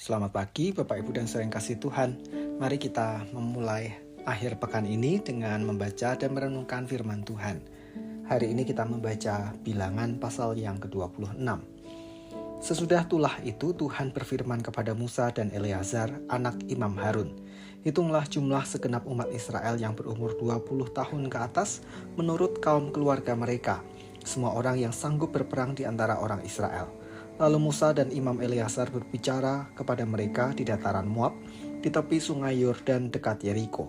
Selamat pagi Bapak Ibu dan saudara yang kasih Tuhan. Mari kita memulai akhir pekan ini dengan membaca dan merenungkan firman Tuhan. Hari ini kita membaca Bilangan pasal yang ke-26. Sesudah itulah itu Tuhan berfirman kepada Musa dan Eleazar, anak Imam Harun. Hitunglah jumlah segenap umat Israel yang berumur 20 tahun ke atas menurut kaum keluarga mereka, semua orang yang sanggup berperang di antara orang Israel. Lalu Musa dan Imam Eleazar berbicara kepada mereka di dataran Moab, di tepi sungai Yordan dekat Yeriko.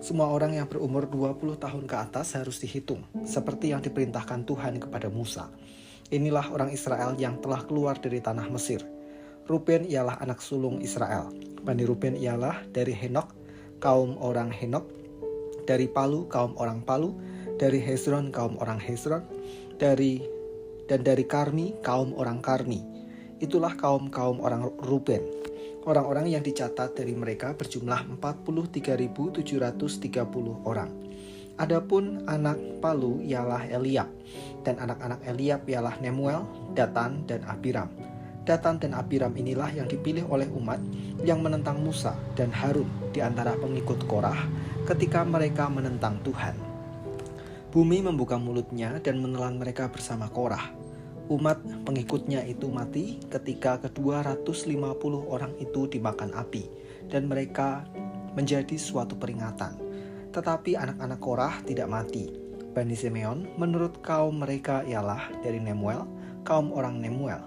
Semua orang yang berumur 20 tahun ke atas harus dihitung, seperti yang diperintahkan Tuhan kepada Musa. Inilah orang Israel yang telah keluar dari tanah Mesir. Ruben ialah anak sulung Israel. Bani Ruben ialah dari Henok, kaum orang Henok, dari Palu, kaum orang Palu, dari Hezron, kaum orang Hezron, dari Karmi, kaum orang Karmi. Itulah kaum-kaum orang Ruben. Orang-orang yang dicatat dari mereka berjumlah 43.730 orang. Adapun anak Palu ialah Eliab, dan anak-anak Eliab ialah Nemuel, Datan, dan Abiram. Datan dan Abiram inilah yang dipilih oleh umat yang menentang Musa dan Harun di antara pengikut Korah ketika mereka menentang Tuhan. Bumi membuka mulutnya dan menelan mereka bersama Korah. Umat pengikutnya itu mati ketika ke-250 orang itu dimakan api, dan mereka menjadi suatu peringatan. Tetapi anak-anak Korah tidak mati. Bani Simeon menurut kaum mereka ialah dari Nemuel, kaum orang Nemuel,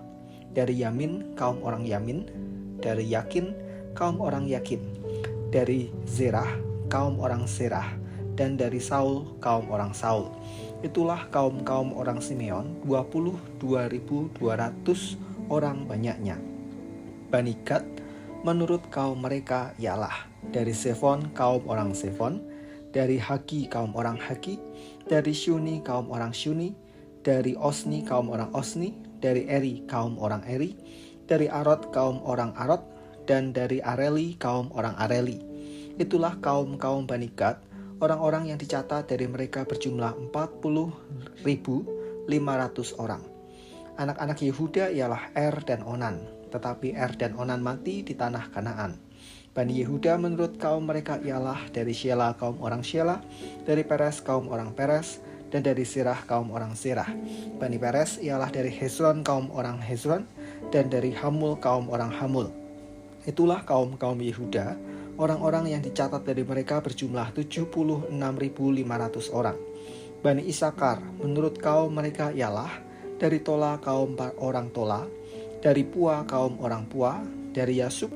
dari Yamin, kaum orang Yamin, dari Yakin, kaum orang Yakin, dari Zerah, kaum orang Zerah, dan dari Saul, kaum orang Saul. Itulah kaum-kaum orang Simeon, 22.200 orang banyaknya. Bani Gad menurut kaum mereka ialah dari Sefon, kaum orang Sefon, dari Hagi, kaum orang Hagi, dari Syuni, kaum orang Syuni, dari Osni, kaum orang Osni, dari Eri, kaum orang Eri, dari Arod, kaum orang Arod, dan dari Areli, kaum orang Areli. Itulah kaum-kaum Bani Gad. Orang-orang yang dicatat dari mereka berjumlah 40.500 orang. Anak-anak Yehuda ialah Er dan Onan, tetapi Er dan Onan mati di tanah Kanaan. Bani Yehuda menurut kaum mereka ialah dari Shela, kaum orang Shela, dari Peres, kaum orang Peres, dan dari Sirah, kaum orang Sirah. Bani Peres ialah dari Hezron, kaum orang Hezron, dan dari Hamul, kaum orang Hamul. Itulah kaum-kaum Yehuda. Orang-orang yang dicatat dari mereka berjumlah 76.500 orang. Bani Isakar menurut kaum mereka ialah dari Tola, kaum orang Tola, dari Pua, kaum orang Pua, dari Yasub,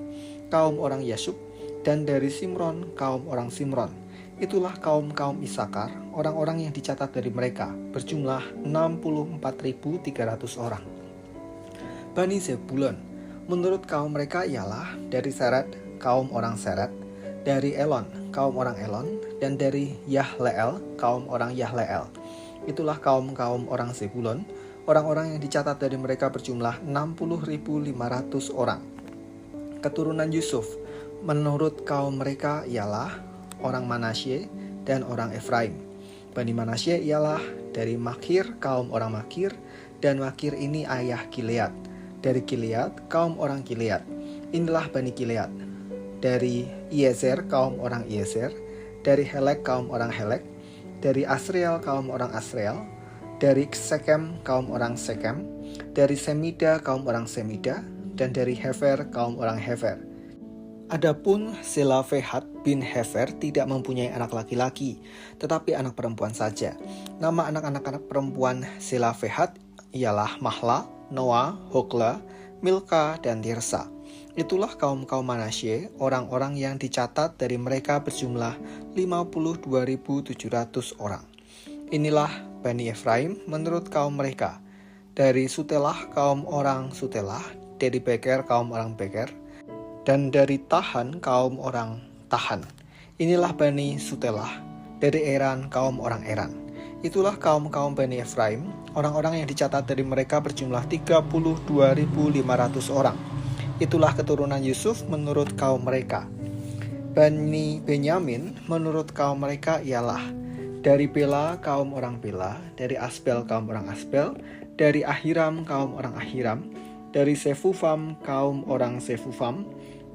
kaum orang Yasub, dan dari Simron, kaum orang Simron. Itulah kaum-kaum Isakar. Orang-orang yang dicatat dari mereka berjumlah 64.300 orang. Bani Zebulon menurut kaum mereka ialah dari Seret, kaum orang Seret, dari Elon, kaum orang Elon, dan dari Yahleel, kaum orang Yahleel. Itulah kaum-kaum orang Zebulon. Orang-orang yang dicatat dari mereka berjumlah 60.500 orang. Keturunan Yusuf menurut kaum mereka ialah orang Manasye dan orang Efraim. Bani Manasye ialah dari Makir, kaum orang Makir, dan Makir ini ayah Gilead. Dari Gilead, kaum orang Gilead. Inilah Bani Gilead. Dari Iezer, kaum orang Iezer, dari Helek, kaum orang Helek, dari Asriel, kaum orang Asriel, dari Sekem, kaum orang Sekem, dari Semida, kaum orang Semida, dan dari Hefer, kaum orang Hefer. Adapun Selafehat bin Hefer tidak mempunyai anak laki-laki, tetapi anak perempuan saja. Nama anak-anak perempuan Selafehat ialah Mahla, Noah, Hogla, Milka, dan Tirsa. Itulah kaum-kaum Manasye. Orang-orang yang dicatat dari mereka berjumlah 52.700 orang. Inilah Bani Efraim menurut kaum mereka. Dari Sutelah, kaum orang Sutelah, dari Beker, kaum orang Beker, dan dari Tahan, kaum orang Tahan. Inilah Bani Sutelah. Dari Eran, kaum orang Eran. Itulah kaum-kaum Bani Efraim. Orang-orang yang dicatat dari mereka berjumlah 32.500 orang. Itulah keturunan Yusuf menurut kaum mereka. Bani Benyamin menurut kaum mereka ialah dari Bela, kaum orang Bela, dari Asbel, kaum orang Asbel, dari Ahiram, kaum orang Ahiram, dari Sefufam kaum orang Sefufam,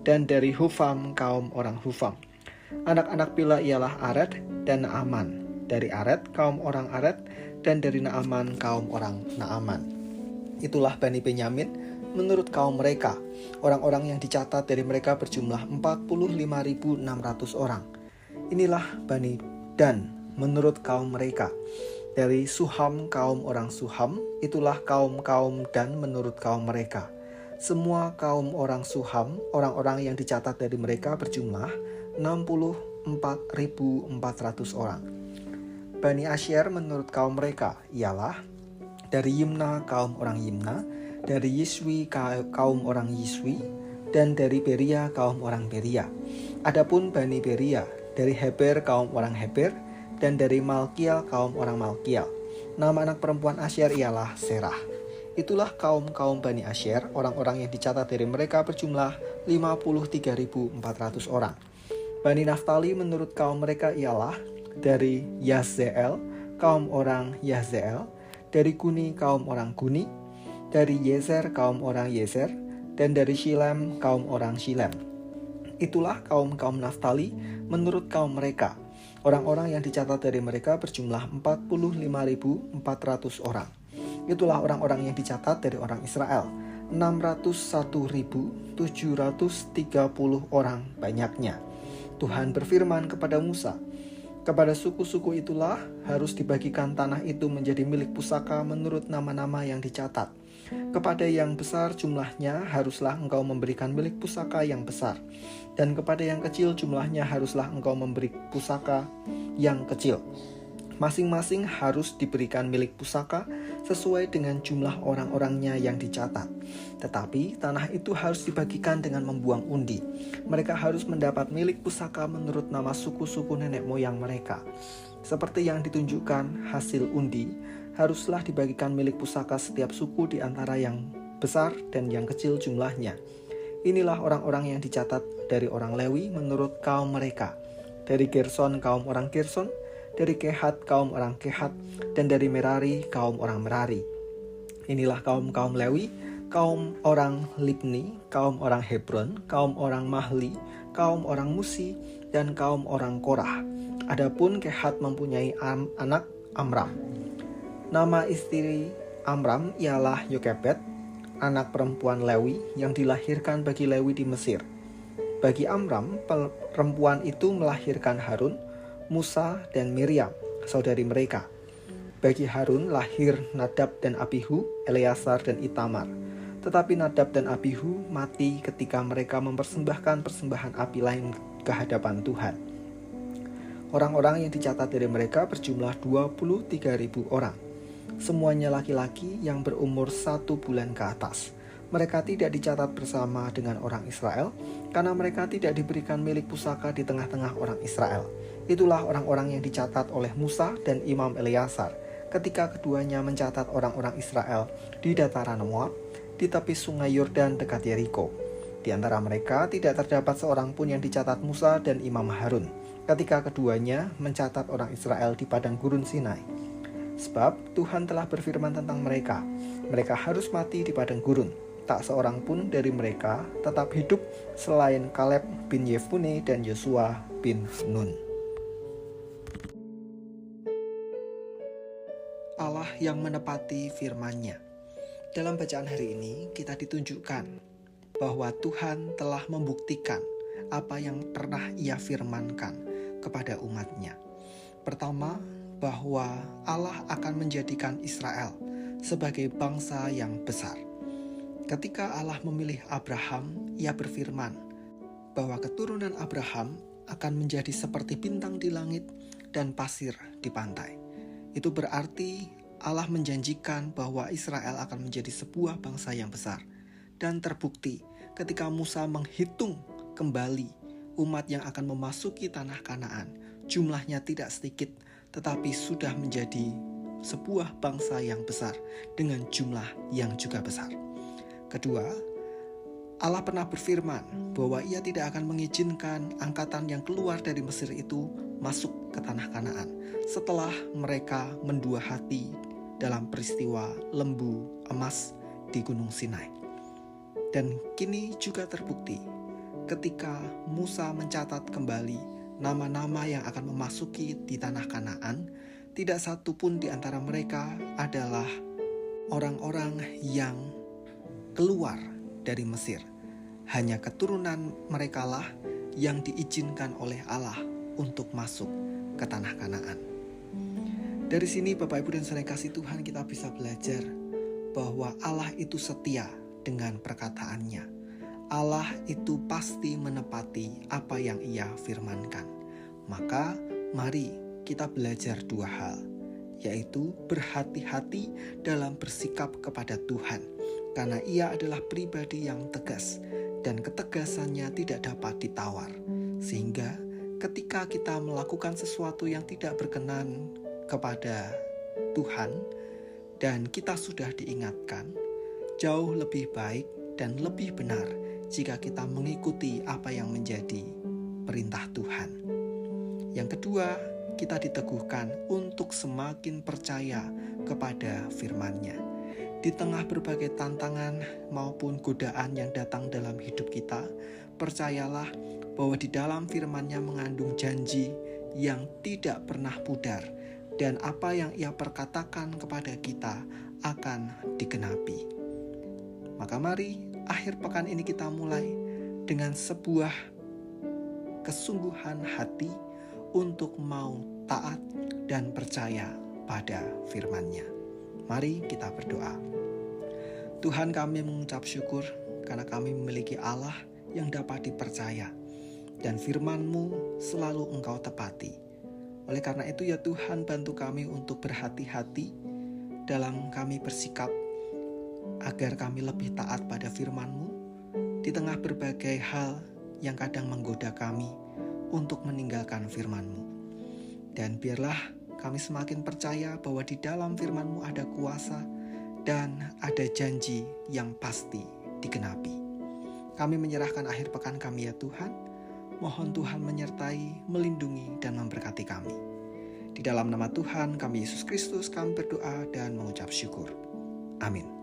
dan dari Hufam kaum orang Hufam. Anak-anak Bila ialah Ared dan Naaman, dari Ared kaum orang Ared, dan dari Naaman kaum orang Naaman. Itulah Bani Benyamin menurut kaum mereka. Orang-orang yang dicatat dari mereka berjumlah 45.600 orang. Inilah Bani Dan menurut kaum mereka. Dari Suham kaum orang Suham, itulah kaum-kaum Dan menurut kaum mereka. Semua kaum orang Suham, orang-orang yang dicatat dari mereka berjumlah 64.400 orang. Bani Asyer menurut kaum mereka ialah dari Yimna kaum orang Yimna, dari Yiswi kaum orang Yiswi, dan dari Beria kaum orang Beria. Adapun Bani Beria dari Heber kaum orang Heber, dan dari Malkiel kaum orang Malkiel. Nama anak perempuan Asyer ialah Serah. Itulah kaum-kaum Bani Asyer, orang-orang yang dicatat dari mereka berjumlah 53.400 orang. Bani Naftali menurut kaum mereka ialah dari Yahzeel kaum orang Yahzeel, dari Guni kaum orang Guni, dari Yezer kaum orang Yezer, dan dari Shilem kaum orang Shilem. Itulah kaum-kaum Naftali menurut kaum mereka. Orang-orang yang dicatat dari mereka berjumlah 45.400 orang. Itulah orang-orang yang dicatat dari orang Israel, 601.730 orang banyaknya. Tuhan berfirman kepada Musa, kepada suku-suku itulah harus dibagikan tanah itu menjadi milik pusaka menurut nama-nama yang dicatat. Kepada yang besar jumlahnya haruslah engkau memberikan milik pusaka yang besar, dan kepada yang kecil jumlahnya haruslah engkau memberi pusaka yang kecil. Masing-masing harus diberikan milik pusaka sesuai dengan jumlah orang-orangnya yang dicatat. Tetapi tanah itu harus dibagikan dengan membuang undi. Mereka harus mendapat milik pusaka menurut nama suku-suku nenek moyang mereka. Seperti yang ditunjukkan hasil undi, haruslah dibagikan milik pusaka setiap suku di antara yang besar dan yang kecil jumlahnya. Inilah orang-orang yang dicatat dari orang Lewi menurut kaum mereka. Dari Gerson kaum orang Gerson, dari Kehat kaum orang Kehat, dan dari Merari kaum orang Merari. Inilah kaum-kaum Lewi, kaum orang Libni, kaum orang Hebron, kaum orang Mahli, kaum orang Musi, dan kaum orang Korah. Adapun Kehat mempunyai anak Amram. Nama istri Amram ialah Yokebed, anak perempuan Lewi yang dilahirkan bagi Lewi di Mesir. Bagi Amram, perempuan itu melahirkan Harun, Musa, dan Miriam, saudari mereka. Bagi Harun lahir Nadab dan Abihu, Eleazar dan Itamar. Tetapi Nadab dan Abihu mati ketika mereka mempersembahkan persembahan api lain ke hadapan Tuhan. Orang-orang yang dicatat dari mereka berjumlah 23.000 orang. Semuanya laki-laki yang berumur 1 bulan ke atas. Mereka tidak dicatat bersama dengan orang Israel, karena mereka tidak diberikan milik pusaka di tengah-tengah orang Israel. Itulah orang-orang yang dicatat oleh Musa dan Imam Eleazar ketika keduanya mencatat orang-orang Israel di dataran Moab, di tepi sungai Yordan dekat Yeriko. Di antara mereka tidak terdapat seorang pun yang dicatat Musa dan Imam Harun ketika keduanya mencatat orang Israel di padang gurun Sinai. Sebab Tuhan telah berfirman tentang mereka, mereka harus mati di padang gurun. Tak seorang pun dari mereka tetap hidup selain Kaleb bin Yefune dan Yosua bin Nun. Allah yang menepati firman-Nya. Dalam bacaan hari ini kita ditunjukkan bahwa Tuhan telah membuktikan apa yang pernah Ia firmankan kepada umat-Nya. Pertama, bahwa Allah akan menjadikan Israel sebagai bangsa yang besar. Ketika Allah memilih Abraham, Ia berfirman bahwa keturunan Abraham akan menjadi seperti bintang di langit dan pasir di pantai. Itu berarti Allah menjanjikan bahwa Israel akan menjadi sebuah bangsa yang besar. Dan terbukti ketika Musa menghitung kembali umat yang akan memasuki tanah Kanaan. Jumlahnya tidak sedikit, tetapi sudah menjadi sebuah bangsa yang besar dengan jumlah yang juga besar. Kedua, Allah pernah berfirman bahwa Ia tidak akan mengizinkan angkatan yang keluar dari Mesir itu masuk ke tanah Kanaan setelah mereka mendua hati dalam peristiwa lembu emas di Gunung Sinai. Dan kini juga terbukti ketika Musa mencatat kembali nama-nama yang akan memasuki di tanah Kanaan, tidak satu pun di antara mereka adalah orang-orang yang keluar dari Mesir. Hanya keturunan merekalah yang diizinkan oleh Allah untuk masuk ke tanah Kanaan. Dari sini Bapak Ibu dan saudara kasih Tuhan, kita bisa belajar bahwa Allah itu setia dengan perkataannya. Allah itu pasti menepati apa yang Ia firmankan. Maka mari kita belajar dua hal, yaitu berhati-hati dalam bersikap kepada Tuhan, karena Ia adalah pribadi yang tegas dan ketegasannya tidak dapat ditawar. Sehingga ketika kita melakukan sesuatu yang tidak berkenan kepada Tuhan dan kita sudah diingatkan, jauh lebih baik dan lebih benar jika kita mengikuti apa yang menjadi perintah Tuhan. Yang kedua, kita diteguhkan untuk semakin percaya kepada firman-Nya. Di tengah berbagai tantangan maupun godaan yang datang dalam hidup kita, percayalah bahwa di dalam firman-Nya mengandung janji yang tidak pernah pudar, dan apa yang Ia perkatakan kepada kita akan digenapi. Maka mari akhir pekan ini kita mulai dengan sebuah kesungguhan hati untuk mau taat dan percaya pada firman-Nya. Mari kita berdoa. Tuhan, kami mengucap syukur karena kami memiliki Allah yang dapat dipercaya dan firman-Mu selalu Engkau tepati. Oleh karena itu ya Tuhan, bantu kami untuk berhati-hati dalam kami bersikap agar kami lebih taat pada firman-Mu di tengah berbagai hal yang kadang menggoda kami untuk meninggalkan firman-Mu. Dan biarlah kami semakin percaya bahwa di dalam firman-Mu ada kuasa dan ada janji yang pasti digenapi. Kami menyerahkan akhir pekan kami ya Tuhan. Mohon Tuhan menyertai, melindungi, dan memberkati kami. Di dalam nama Tuhan kami Yesus Kristus kami berdoa dan mengucap syukur. Amin.